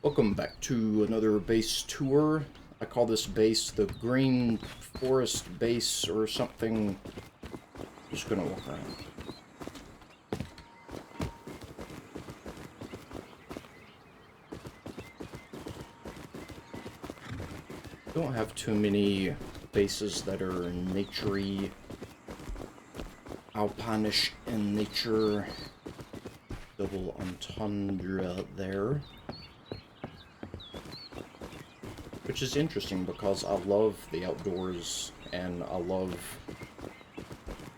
Welcome back to another base tour. I call this base the Green Forest Base or something. Just gonna walk around. Don't have too many bases that are naturey, alpinish in nature. Double entendre there. Which is interesting because I love the outdoors and I love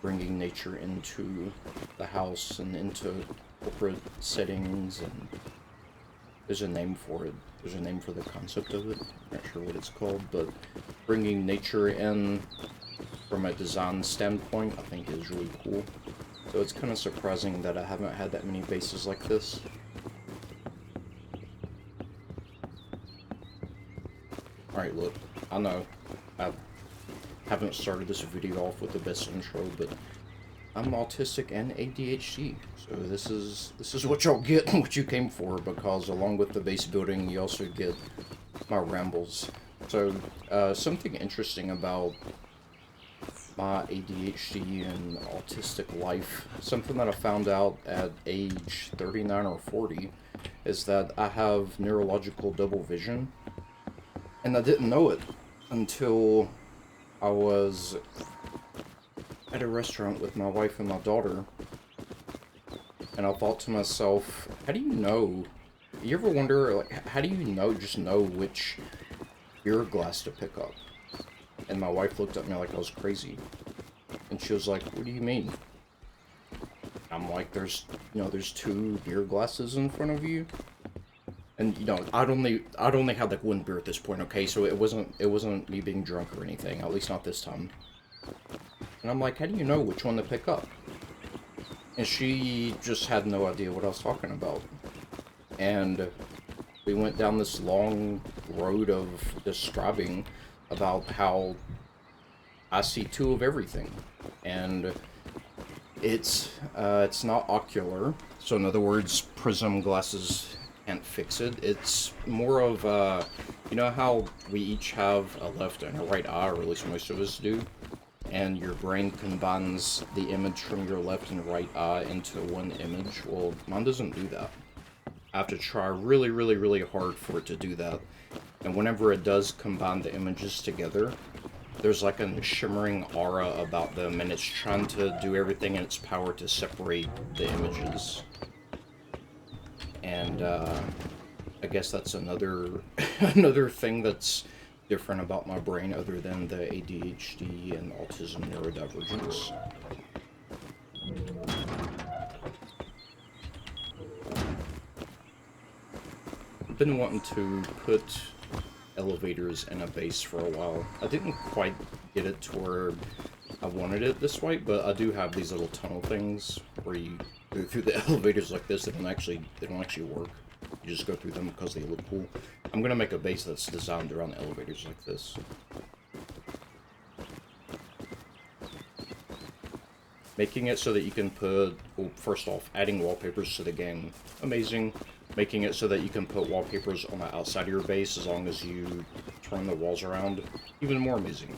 bringing nature into the house and into corporate settings, and there's a name for it. There's a name for the concept of it. I'm not sure what it's called, but bringing nature in from a design standpoint I think is really cool. So it's kind of surprising that I haven't had that many bases like this. Alright, look, I know I haven't started this video off with the best intro, but I'm autistic and ADHD, so this is what y'all get and what you came for, because along with the base building, you also get my rambles. So, something interesting about my ADHD and autistic life, something that I found out at age 39 or 40, is that I have neurological double vision. And I didn't know it until I was at a restaurant with my wife and my daughter. And I thought to myself, how do you know? You ever wonder, like, how do you just know which beer glass to pick up? And my wife looked at me like I was crazy. And she was like, what do you mean? I'm like, there's two beer glasses in front of you. And I'd only had like one beer at this point, okay? So it wasn't me being drunk or anything, at least not this time. And I'm like, how do you know which one to pick up? And she just had no idea what I was talking about. And we went down this long road of describing about how I see two of everything. And it's not ocular. So in other words, prism glasses can't fix it. It's more of, you know how we each have a left and a right eye, or at least most of us do, and your brain combines the image from your left and right eye into one image? Well, mine doesn't do that. I have to try really, really, really hard for it to do that. And whenever it does combine the images together, there's like a shimmering aura about them, and it's trying to do everything in its power to separate the images. And I guess that's another thing that's different about my brain, other than the ADHD and autism neurodivergence. I've been wanting to put elevators in a base for a while. I didn't quite get it to where I wanted it this way, but I do have these little tunnel things where you go through the elevators like this. They don't actually work. You just go through them because they look cool. I'm gonna make a base that's designed around elevators like this. Making it so that you can put, well, first off, adding wallpapers to the game, amazing. Making it so that you can put wallpapers on the outside of your base as long as you turn the walls around, even more amazing.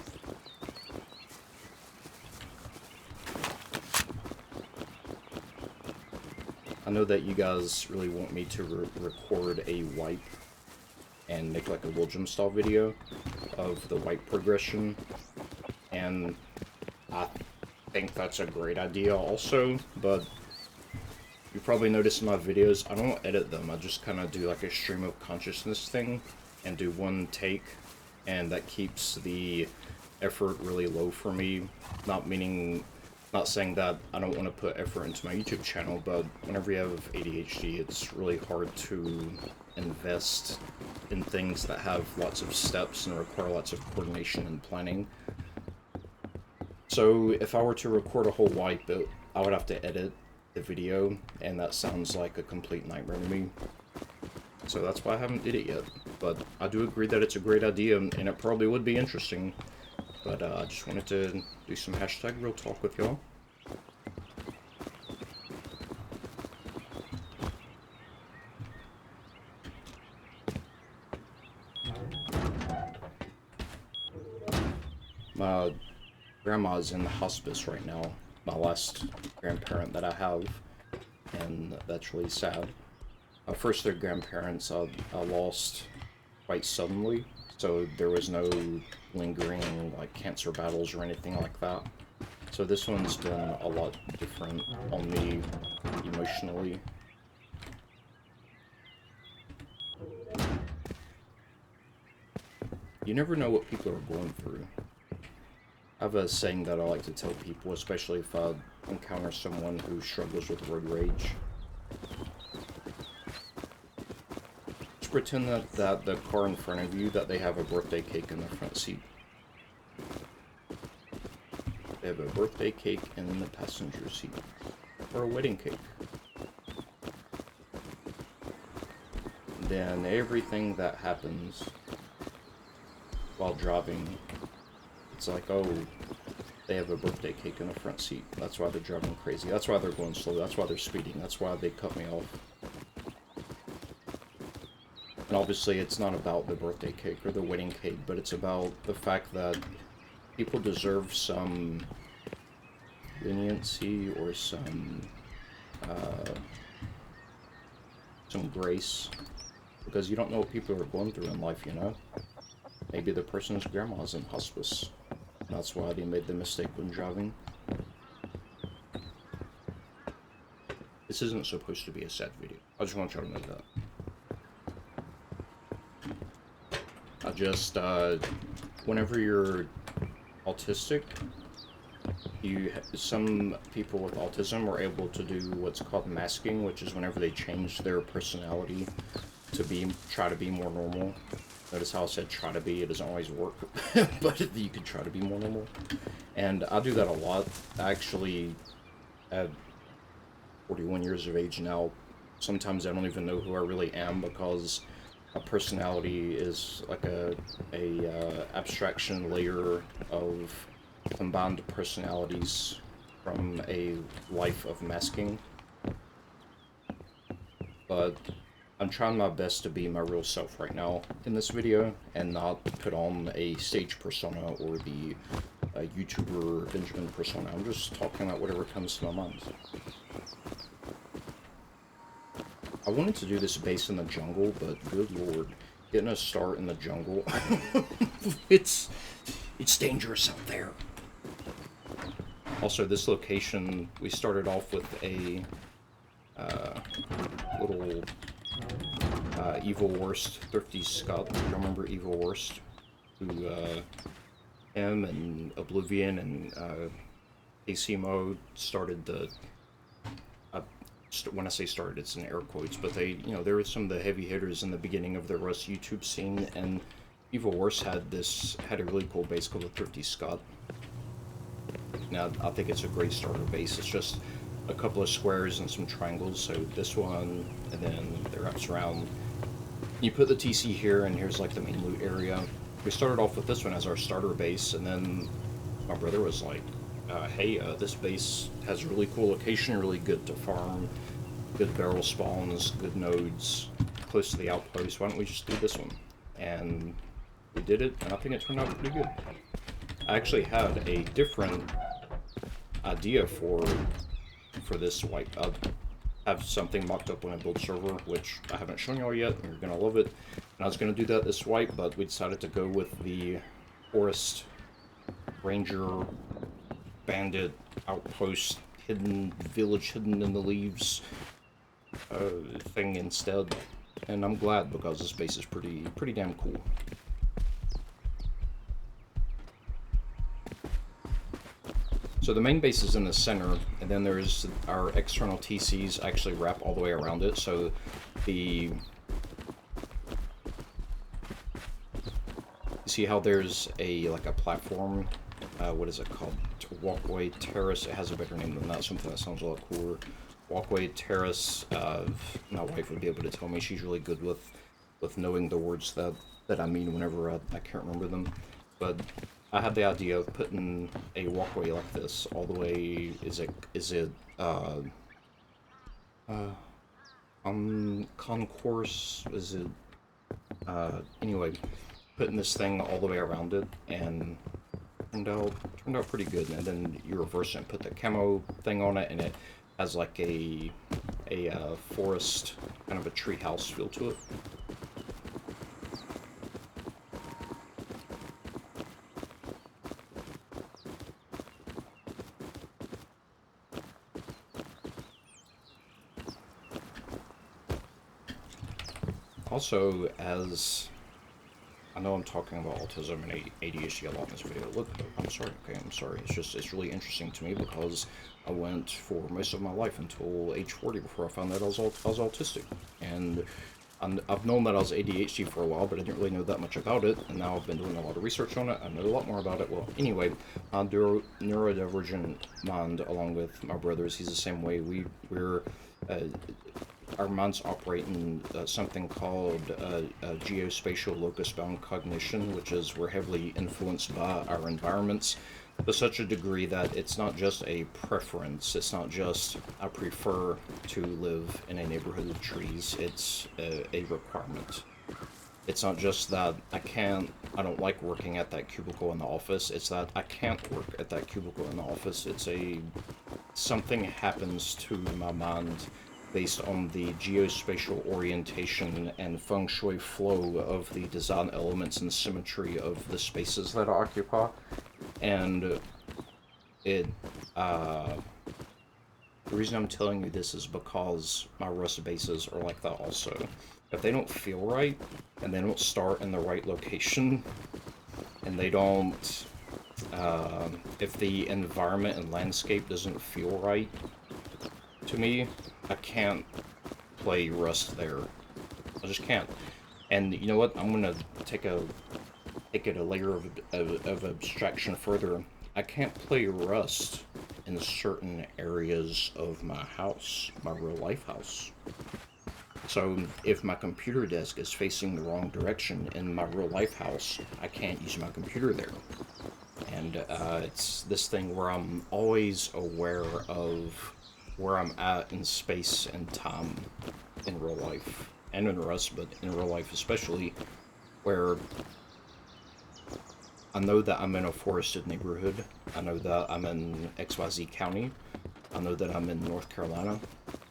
I know that you guys really want me to record a wipe and make like a William style video of the wipe progression, and I think that's a great idea also, but you probably noticed in my videos, I don't edit them. I just kind of do like a stream of consciousness thing and do one take, and that keeps the effort really low for me. Not saying that I don't want to put effort into my YouTube channel, but whenever you have ADHD, it's really hard to invest in things that have lots of steps and require lots of coordination and planning. So if I were to record a whole wipe, I would have to edit the video, and that sounds like a complete nightmare to me. So that's why I haven't did it yet. But I do agree that it's a great idea, and it probably would be interesting. But I just wanted to do some hashtag real talk with y'all. My grandma's in the hospice right now, my last grandparent that I have, and that's really sad. First, their grandparents I lost quite suddenly, so there was no lingering like cancer battles or anything like that. So this one's been a lot different on me emotionally. You never know what people are going through. I have a saying that I like to tell people, especially if I encounter someone who struggles with road rage. Just pretend that the car in front of you, that they have a birthday cake in the front seat. They have a birthday cake in the passenger seat. Or a wedding cake. Then everything that happens while driving, it's like, oh, they have a birthday cake in the front seat. That's why they're driving crazy. That's why they're going slow. That's why they're speeding. That's why they cut me off. And obviously it's not about the birthday cake or the wedding cake, but it's about the fact that people deserve some leniency or some grace, because you don't know what people are going through in life, you know? Maybe the person's grandma's in hospice. That's why they made the mistake when driving. This isn't supposed to be a sad video. I just want y'all to know that. I just, whenever you're autistic, some people with autism are able to do what's called masking, which is whenever they change their personality to try to be more normal. Notice how I said try to be, it doesn't always work, but you can try to be more normal. And I do that a lot. I actually, at 41 years of age now, sometimes I don't even know who I really am, because a personality is like a abstraction layer of combined personalities from a life of masking. But I'm trying my best to be my real self right now in this video, and not put on a stage persona or the YouTuber Benjamin persona. I'm just talking about whatever comes to my mind. I wanted to do this base in the jungle, but good lord, getting a start in the jungle, it's dangerous out there. Also, this location, we started off with a little Evil Worst, Thrifty Scott. Do you remember Evil Worst? Who, him and Oblivion and AC Mode started the, when I say started, it's in air quotes, but they, you know, there were some of the heavy hitters in the beginning of the Rust YouTube scene, and Evil Worst had a really cool base called the Thrifty Scott. Now, I think it's a great starter base. It's just a couple of squares and some triangles, so this one, and then it wraps around. You put the TC here, and here's like the main loot area. We started off with this one as our starter base, and then my brother was like, hey, this base has a really cool location, really good to farm, good barrel spawns, good nodes, close to the outpost. Why don't we just do this one? And we did it, and I think it turned out pretty good. I actually had a different idea for this wipe. I have something mocked up when I build server, which I haven't shown y'all yet, and you're gonna love it. And I was gonna do that this wipe, but we decided to go with the forest ranger bandit outpost hidden village hidden in the leaves thing instead. And I'm glad, because this base is pretty damn cool. So the main base is in the center, and then there's our external TCs actually wrap all the way around it. So you see how there's like a platform, what is it called? Walkway terrace. It has a better name than that, something that sounds a lot cooler. Walkway terrace. My wife would be able to tell me. She's really good with knowing the words that I mean whenever I can't remember them. But I had the idea of putting a walkway like this all the way, concourse, anyway, putting this thing all the way around it, and turned out pretty good. And then you reverse it and put the camo thing on it, and it has like a forest, kind of a tree house feel to it. Also, as I know I'm talking about autism and ADHD a lot in this video. Look, I'm sorry, okay, I'm sorry. It's really interesting to me because I went for most of my life until age 40 before I found out I was autistic. And I've known that I was ADHD for a while, but I didn't really know that much about it. And now I've been doing a lot of research on it. I know a lot more about it. Well, anyway, neurodivergent mind, along with my brothers, he's the same way. We're our minds operate in something called geospatial locus-bound cognition, which is we're heavily influenced by our environments to such a degree that it's not just a preference, it's not just I prefer to live in a neighborhood of trees, it's a requirement. It's not just that I don't like working at that cubicle in the office, it's that I can't work at that cubicle in the office. Something happens to my mind based on the geospatial orientation and feng shui flow of the design elements and symmetry of the spaces that I occupy. And the reason I'm telling you this is because my rust bases are like that also. If they don't feel right, and they don't start in the right location, and they don't, if the environment and landscape doesn't feel right to me, I can't play Rust there. I just can't. And you know what? I'm gonna take it a layer of abstraction further. I can't play Rust in certain areas of my house, my real life house. So if my computer desk is facing the wrong direction in my real life house, I can't use my computer there. And it's this thing where I'm always aware of where I'm at in space and time in real life, and in Rust, but in real life especially, where I know that I'm in a forested neighborhood, I know that I'm in XYZ County, I know that I'm in North Carolina.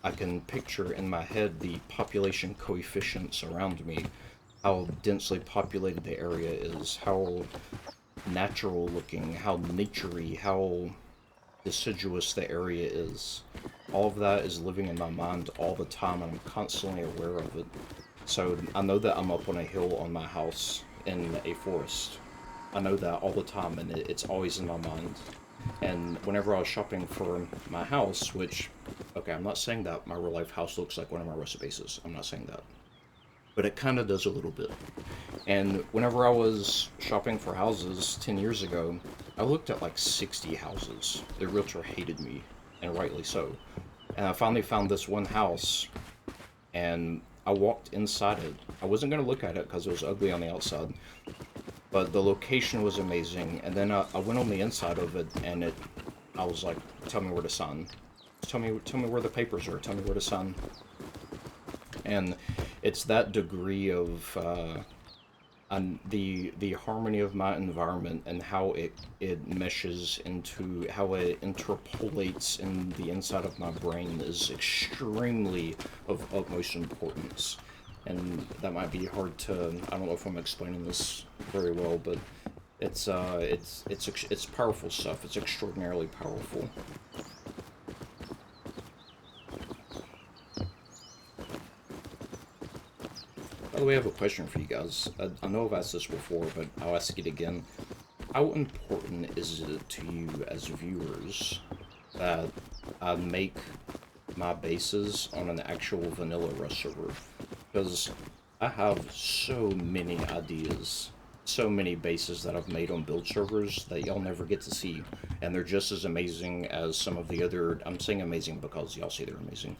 I can picture in my head the population coefficients around me, how densely populated the area is, how natural looking, how naturey, how deciduous the area is. All of that is living in my mind all the time, and I'm constantly aware of it. So I know that I'm up on a hill on my house in a forest. I know that all the time, and it's always in my mind. And whenever I was shopping for my house, which, okay, I'm not saying that my real life house looks like one of my Rust bases. I'm not saying that. But it kind of does a little bit. And whenever I was shopping for houses 10 years ago, I looked at like 60 houses. The realtor hated me, and rightly so. And I finally found this one house, and I walked inside it. I wasn't going to look at it because it was ugly on the outside, but the location was amazing. And then I went on the inside of it, and I was like, tell me where to sign. Tell me where the papers are. Tell me where to sign. And it's that degree of and the harmony of my environment and how it meshes into how it interpolates in the inside of my brain is extremely of utmost importance. And that might be hard to, I don't know if I'm explaining this very well, but it's powerful stuff. It's extraordinarily powerful. By the way, I have a question for you guys. I know I've asked this before, but I'll ask it again. How important is it to you as viewers that I make my bases on an actual vanilla Rust server? Because I have so many ideas, so many bases that I've made on build servers that y'all never get to see. And they're just as amazing as some of the other, I'm saying amazing because y'all say they're amazing.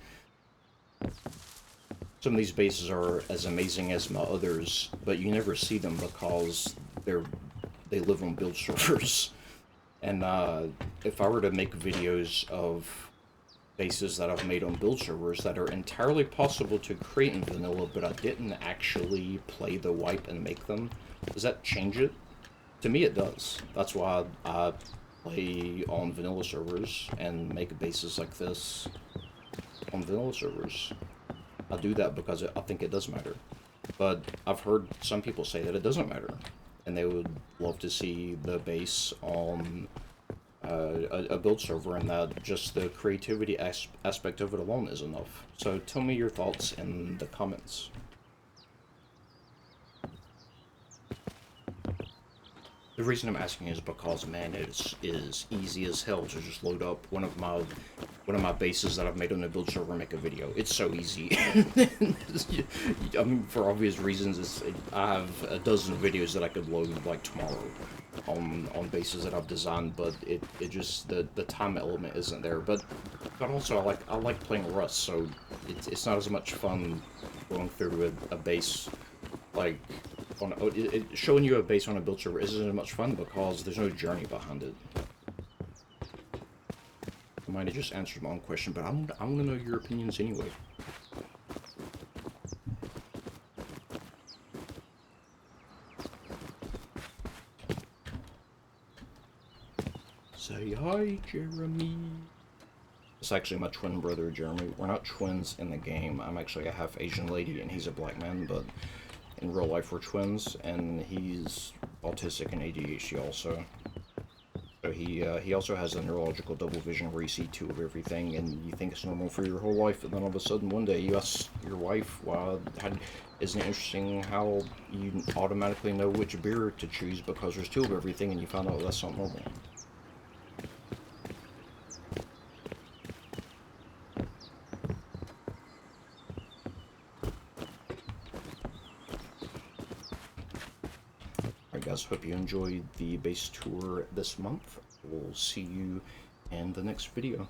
Some of these bases are as amazing as my others, but you never see them because they live on build servers. And if I were to make videos of bases that I've made on build servers that are entirely possible to create in vanilla, but I didn't actually play the wipe and make them, does that change it To me, it does. That's why I play on vanilla servers and make bases like this on vanilla servers. I do that because I think it does matter. But I've heard some people say that it doesn't matter, and they would love to see the base on a build server, and that just the creativity aspect of it alone is enough. So tell me your thoughts in the comments. The reason I'm asking is because, man, it is easy as hell to just load up one of my bases that I've made on a build server and make a video. It's so easy. I mean, for obvious reasons, I have a dozen videos that I could load like tomorrow on bases that I've designed, but it just the time element isn't there. But also I like playing Rust, so it's not as much fun going through a base like. Showing you a base on a build server isn't as much fun because there's no journey behind it. I might have just answered my own question, but I want to know your opinions anyway. Say hi, Jeremy. It's actually my twin brother, Jeremy. We're not twins in the game. I'm actually a half Asian lady and he's a black man, but in real life we're twins, and he's autistic and ADHD also. So he also has a neurological double vision where you see two of everything, and you think it's normal for your whole life, and then all of a sudden one day you ask your wife, isn't it interesting how you automatically know which beer to choose because there's two of everything, and you find out that's not normal. Guys, hope you enjoyed the base tour this month. We'll see you in the next video.